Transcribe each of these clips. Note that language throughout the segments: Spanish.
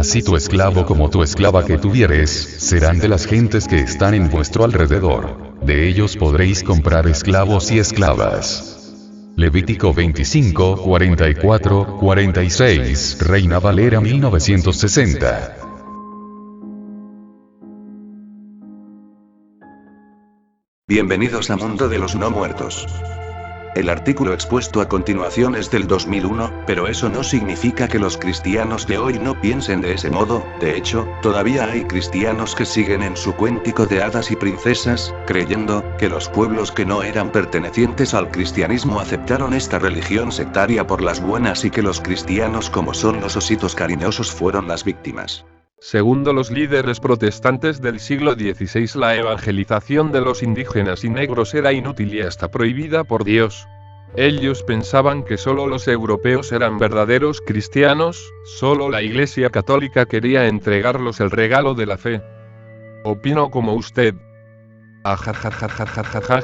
Así tu esclavo como tu esclava que tuvieres, serán de las gentes que están en vuestro alrededor. De ellos podréis comprar esclavos y esclavas. Levítico 25, 44, 46, Reina Valera 1960. Bienvenidos a Mundo de los No Muertos. El artículo expuesto a continuación es del 2001, pero eso no significa que los cristianos de hoy no piensen de ese modo. De hecho, todavía hay cristianos que siguen en su cuéntico de hadas y princesas, creyendo que los pueblos que no eran pertenecientes al cristianismo aceptaron esta religión sectaria por las buenas y que los cristianos, como son los ositos cariñosos, fueron las víctimas. Según los líderes protestantes del siglo XVI, la evangelización de los indígenas y negros era inútil y hasta prohibida por Dios. Ellos pensaban que solo los europeos eran verdaderos cristianos, solo la Iglesia Católica quería entregarlos el regalo de la fe. Opino como usted.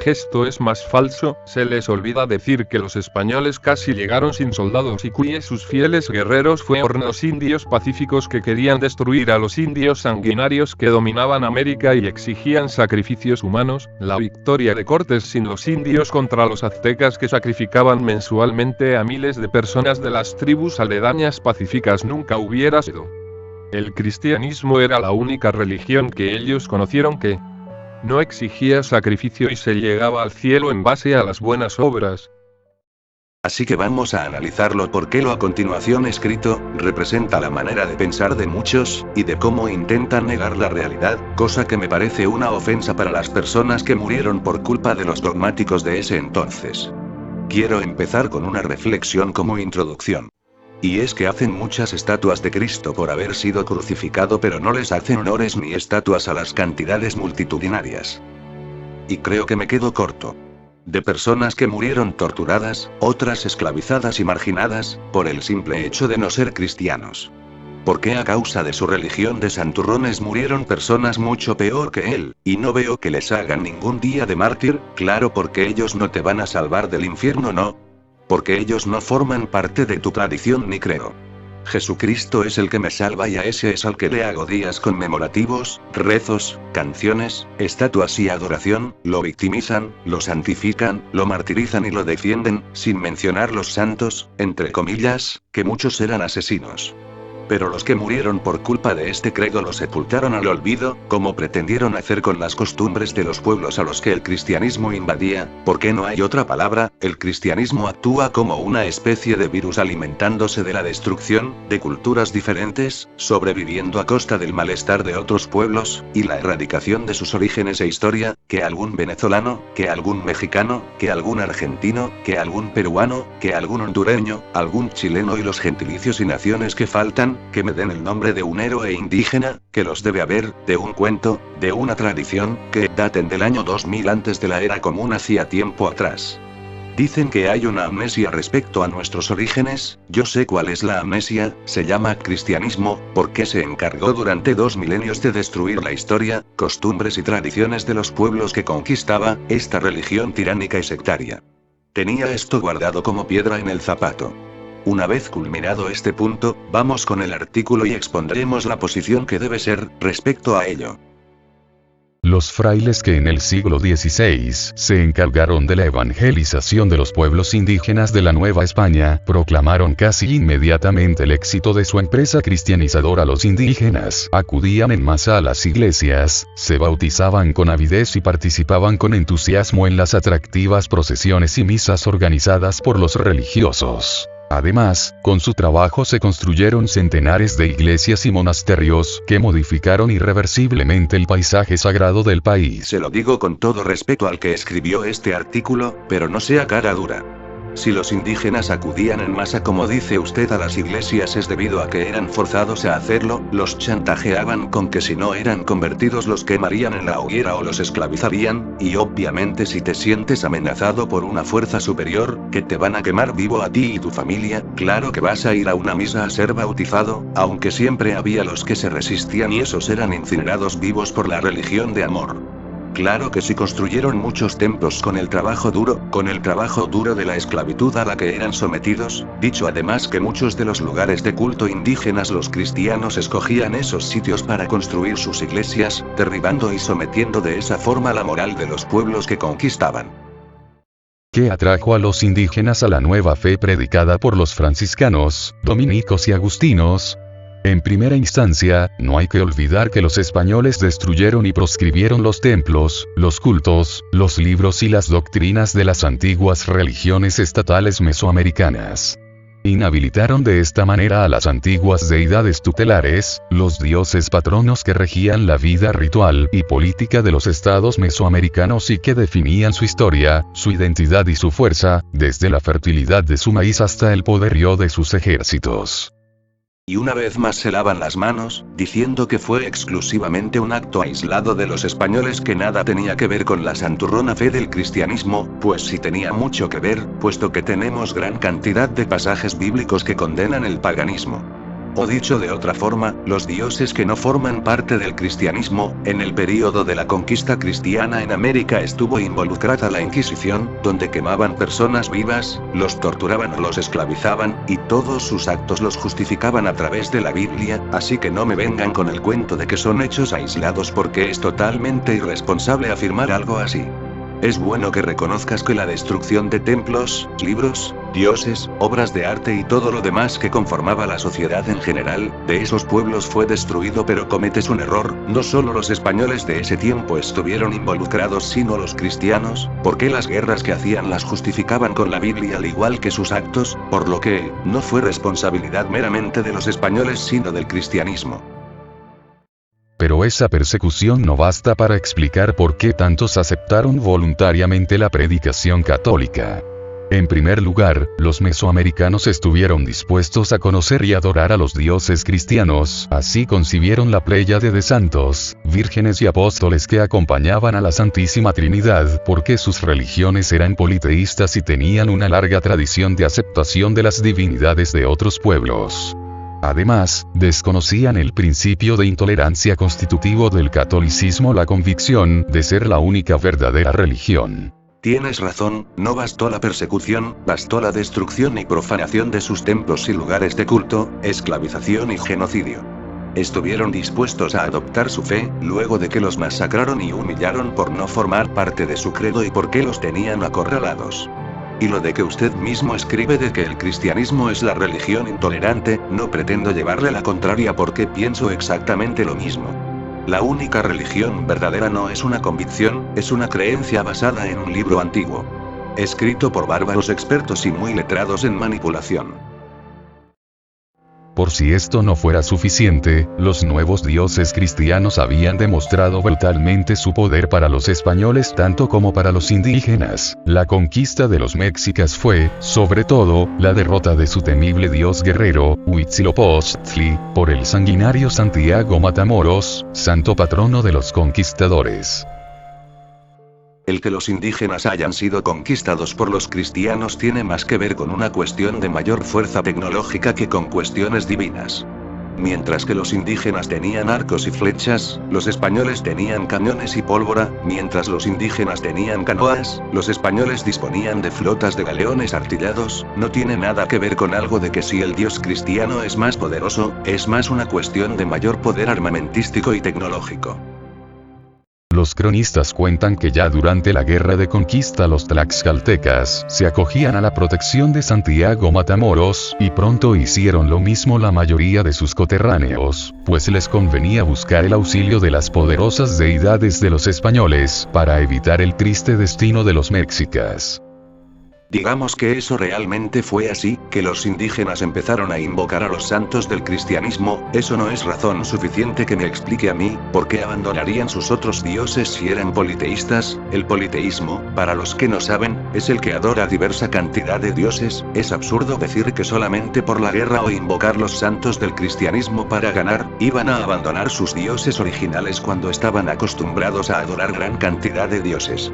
Esto es más falso. Se les olvida decir que los españoles casi llegaron sin soldados y que sus fieles guerreros fueron los indios pacíficos que querían destruir a los indios sanguinarios que dominaban América y exigían sacrificios humanos. La victoria de Cortés sin los indios contra los aztecas que sacrificaban mensualmente a miles de personas de las tribus aledañas pacíficas nunca hubiera sido. El cristianismo era la única religión que ellos conocieron que no exigía sacrificio y se llegaba al cielo en base a las buenas obras. Así que vamos a analizarlo porque lo a continuación escrito, representa la manera de pensar de muchos, y de cómo intentan negar la realidad, cosa que me parece una ofensa para las personas que murieron por culpa de los dogmáticos de ese entonces. Quiero empezar con una reflexión como introducción. Y es que hacen muchas estatuas de Cristo por haber sido crucificado, pero no les hacen honores ni estatuas a las cantidades multitudinarias. Y creo que me quedo corto. De personas que murieron torturadas, otras esclavizadas y marginadas, por el simple hecho de no ser cristianos. ¿Por qué a causa de su religión de santurrones murieron personas mucho peor que él, y no veo que les hagan ningún día de mártir? Claro, porque ellos no te van a salvar del infierno, no. Porque ellos no forman parte de tu tradición ni creo. Jesucristo es el que me salva y a ese es al que le hago días conmemorativos, rezos, canciones, estatuas y adoración. Lo victimizan, lo santifican, lo martirizan y lo defienden, sin mencionar los santos, entre comillas, que muchos eran asesinos. Pero los que murieron por culpa de este credo lo sepultaron al olvido, como pretendieron hacer con las costumbres de los pueblos a los que el cristianismo invadía, porque no hay otra palabra. El cristianismo actúa como una especie de virus alimentándose de la destrucción de culturas diferentes, sobreviviendo a costa del malestar de otros pueblos, y la erradicación de sus orígenes e historia, que algún venezolano, que algún mexicano, que algún argentino, que algún peruano, que algún hondureño, algún chileno y los gentilicios y naciones que faltan, que me den el nombre de un héroe indígena, que los debe haber, de un cuento, de una tradición, que daten del año 2000 antes de la era común hacía tiempo atrás. Dicen que hay una amnesia respecto a nuestros orígenes. Yo sé cuál es la amnesia, se llama cristianismo, porque se encargó durante 2 milenios de destruir la historia, costumbres y tradiciones de los pueblos que conquistaba, esta religión tiránica y sectaria. Tenía esto guardado como piedra en el zapato. Una vez culminado este punto, vamos con el artículo y expondremos la posición que debe ser, respecto a ello. Los frailes que en el siglo XVI se encargaron de la evangelización de los pueblos indígenas de la Nueva España, proclamaron casi inmediatamente el éxito de su empresa cristianizadora. Los indígenas acudían en masa a las iglesias, se bautizaban con avidez y participaban con entusiasmo en las atractivas procesiones y misas organizadas por los religiosos. Además, con su trabajo se construyeron centenares de iglesias y monasterios que modificaron irreversiblemente el paisaje sagrado del país. Se lo digo con todo respeto al que escribió este artículo, pero no sea cara dura. Si los indígenas acudían en masa como dice usted a las iglesias es debido a que eran forzados a hacerlo, los chantajeaban con que si no eran convertidos los quemarían en la hoguera o los esclavizarían, y obviamente si te sientes amenazado por una fuerza superior, que te van a quemar vivo a ti y tu familia, claro que vas a ir a una misa a ser bautizado, aunque siempre había los que se resistían y esos eran incinerados vivos por la religión de amor. Claro que sí, construyeron muchos templos con el trabajo duro de la esclavitud a la que eran sometidos, dicho además que muchos de los lugares de culto indígenas los cristianos escogían esos sitios para construir sus iglesias, derribando y sometiendo de esa forma la moral de los pueblos que conquistaban. ¿Qué atrajo a los indígenas a la nueva fe predicada por los franciscanos, dominicos y agustinos? En primera instancia, no hay que olvidar que los españoles destruyeron y proscribieron los templos, los cultos, los libros y las doctrinas de las antiguas religiones estatales mesoamericanas. Inhabilitaron de esta manera a las antiguas deidades tutelares, los dioses patronos que regían la vida ritual y política de los estados mesoamericanos y que definían su historia, su identidad y su fuerza, desde la fertilidad de su maíz hasta el poderío de sus ejércitos. Y una vez más se lavan las manos, diciendo que fue exclusivamente un acto aislado de los españoles que nada tenía que ver con la santurrona fe del cristianismo, pues sí tenía mucho que ver, puesto que tenemos gran cantidad de pasajes bíblicos que condenan el paganismo. O dicho de otra forma, los dioses que no forman parte del cristianismo. En el período de la conquista cristiana en América estuvo involucrada la Inquisición, donde quemaban personas vivas, los torturaban o los esclavizaban, y todos sus actos los justificaban a través de la Biblia, así que no me vengan con el cuento de que son hechos aislados porque es totalmente irresponsable afirmar algo así. Es bueno que reconozcas que la destrucción de templos, libros, dioses, obras de arte y todo lo demás que conformaba la sociedad en general, de esos pueblos fue destruido, pero cometes un error. No solo los españoles de ese tiempo estuvieron involucrados sino los cristianos, porque las guerras que hacían las justificaban con la Biblia al igual que sus actos, por lo que, no fue responsabilidad meramente de los españoles sino del cristianismo. Pero esa persecución no basta para explicar por qué tantos aceptaron voluntariamente la predicación católica. En primer lugar, los mesoamericanos estuvieron dispuestos a conocer y adorar a los dioses cristianos, así concibieron la pléyade de santos, vírgenes y apóstoles que acompañaban a la Santísima Trinidad, porque sus religiones eran politeístas y tenían una larga tradición de aceptación de las divinidades de otros pueblos. Además, desconocían el principio de intolerancia constitutivo del catolicismo, la convicción de ser la única verdadera religión. Tienes razón, no bastó la persecución, bastó la destrucción y profanación de sus templos y lugares de culto, esclavización y genocidio. Estuvieron dispuestos a adoptar su fe, luego de que los masacraron y humillaron por no formar parte de su credo y porque los tenían acorralados. Y lo de que usted mismo escribe de que el cristianismo es la religión intolerante, no pretendo llevarle la contraria porque pienso exactamente lo mismo. La única religión verdadera no es una convicción, es una creencia basada en un libro antiguo, escrito por bárbaros expertos y muy letrados en manipulación. Por si esto no fuera suficiente, los nuevos dioses cristianos habían demostrado brutalmente su poder para los españoles tanto como para los indígenas. La conquista de los mexicas fue, sobre todo, la derrota de su temible dios guerrero, Huitzilopochtli, por el sanguinario Santiago Matamoros, santo patrono de los conquistadores. El que los indígenas hayan sido conquistados por los cristianos tiene más que ver con una cuestión de mayor fuerza tecnológica que con cuestiones divinas. Mientras que los indígenas tenían arcos y flechas, los españoles tenían cañones y pólvora. Mientras los indígenas tenían canoas, los españoles disponían de flotas de galeones artillados. No tiene nada que ver con algo de que si el dios cristiano es más poderoso, es más una cuestión de mayor poder armamentístico y tecnológico. Los cronistas cuentan que ya durante la guerra de conquista los tlaxcaltecas se acogían a la protección de Santiago Matamoros, y pronto hicieron lo mismo la mayoría de sus coterráneos, pues les convenía buscar el auxilio de las poderosas deidades de los españoles, para evitar el triste destino de los mexicas. Digamos que eso realmente fue así, que los indígenas empezaron a invocar a los santos del cristianismo. Eso no es razón suficiente que me explique a mí, por qué abandonarían sus otros dioses si eran politeístas. El politeísmo, para los que no saben, es el que adora diversa cantidad de dioses. Es absurdo decir que solamente por la guerra o invocar los santos del cristianismo para ganar, iban a abandonar sus dioses originales cuando estaban acostumbrados a adorar gran cantidad de dioses.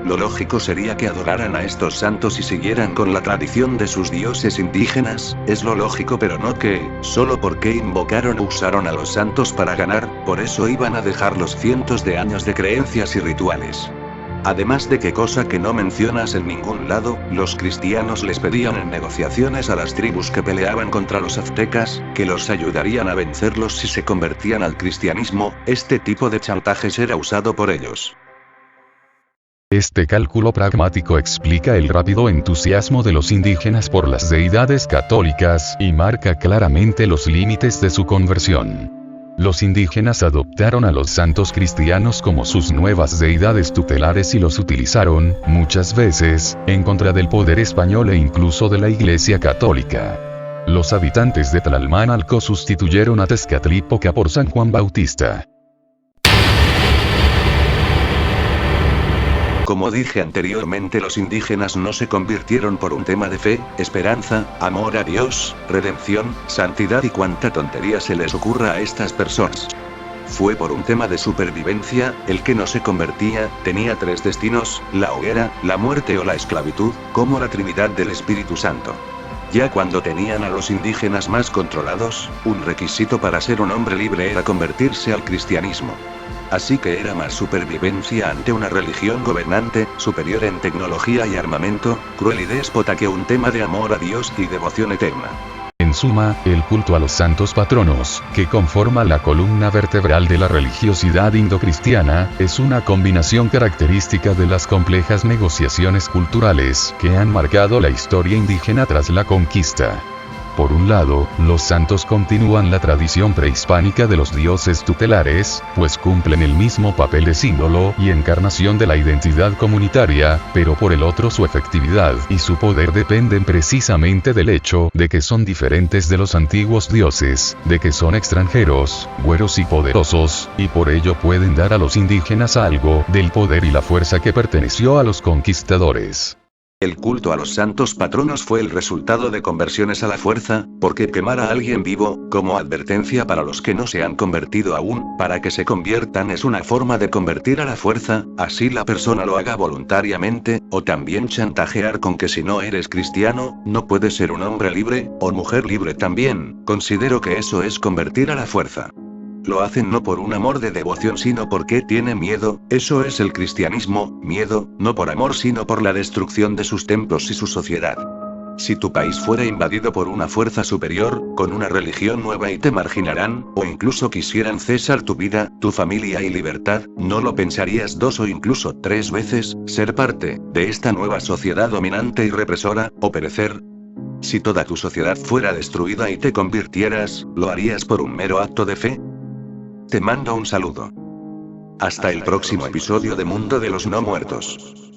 Lo lógico sería que adoraran a estos santos y siguieran con la tradición de sus dioses indígenas, es lo lógico, pero no que, solo porque invocaron o usaron a los santos para ganar, por eso iban a dejar los cientos de años de creencias y rituales. Además de que, cosa que no mencionas en ningún lado, los cristianos les pedían en negociaciones a las tribus que peleaban contra los aztecas, que los ayudarían a vencerlos si se convertían al cristianismo. Este tipo de chantajes era usado por ellos. Este cálculo pragmático explica el rápido entusiasmo de los indígenas por las deidades católicas y marca claramente los límites de su conversión. Los indígenas adoptaron a los santos cristianos como sus nuevas deidades tutelares y los utilizaron, muchas veces, en contra del poder español e incluso de la Iglesia Católica. Los habitantes de Tlalmanalco sustituyeron a Tezcatlipoca por San Juan Bautista. Como dije anteriormente, los indígenas no se convirtieron por un tema de fe, esperanza, amor a Dios, redención, santidad y cuanta tontería se les ocurra a estas personas. Fue por un tema de supervivencia. El que no se convertía, tenía tres destinos: la hoguera, la muerte o la esclavitud, como la Trinidad del Espíritu Santo. Ya cuando tenían a los indígenas más controlados, un requisito para ser un hombre libre era convertirse al cristianismo. Así que era más supervivencia ante una religión gobernante, superior en tecnología y armamento, cruel y déspota, que un tema de amor a Dios y devoción eterna. En suma, el culto a los santos patronos, que conforma la columna vertebral de la religiosidad indocristiana, es una combinación característica de las complejas negociaciones culturales que han marcado la historia indígena tras la conquista. Por un lado, los santos continúan la tradición prehispánica de los dioses tutelares, pues cumplen el mismo papel de símbolo y encarnación de la identidad comunitaria, pero por el otro, su efectividad y su poder dependen precisamente del hecho de que son diferentes de los antiguos dioses, de que son extranjeros, güeros y poderosos, y por ello pueden dar a los indígenas algo del poder y la fuerza que perteneció a los conquistadores. El culto a los santos patronos fue el resultado de conversiones a la fuerza, porque quemar a alguien vivo, como advertencia para los que no se han convertido aún, para que se conviertan, es una forma de convertir a la fuerza, así la persona lo haga voluntariamente, o también chantajear con que si no eres cristiano, no puedes ser un hombre libre, o mujer libre también. Considero que eso es convertir a la fuerza. Lo hacen no por un amor de devoción, sino porque tienen miedo. Eso es el cristianismo, miedo, no por amor sino por la destrucción de sus templos y su sociedad. Si tu país fuera invadido por una fuerza superior, con una religión nueva, y te marginarán, o incluso quisieran cesar tu vida, tu familia y libertad, ¿no lo pensarías dos o incluso tres veces, ser parte de esta nueva sociedad dominante y represora, o perecer? Si toda tu sociedad fuera destruida y te convirtieras, ¿lo harías por un mero acto de fe? Te mando un saludo. Hasta el próximo episodio de Mundo de los No Muertos.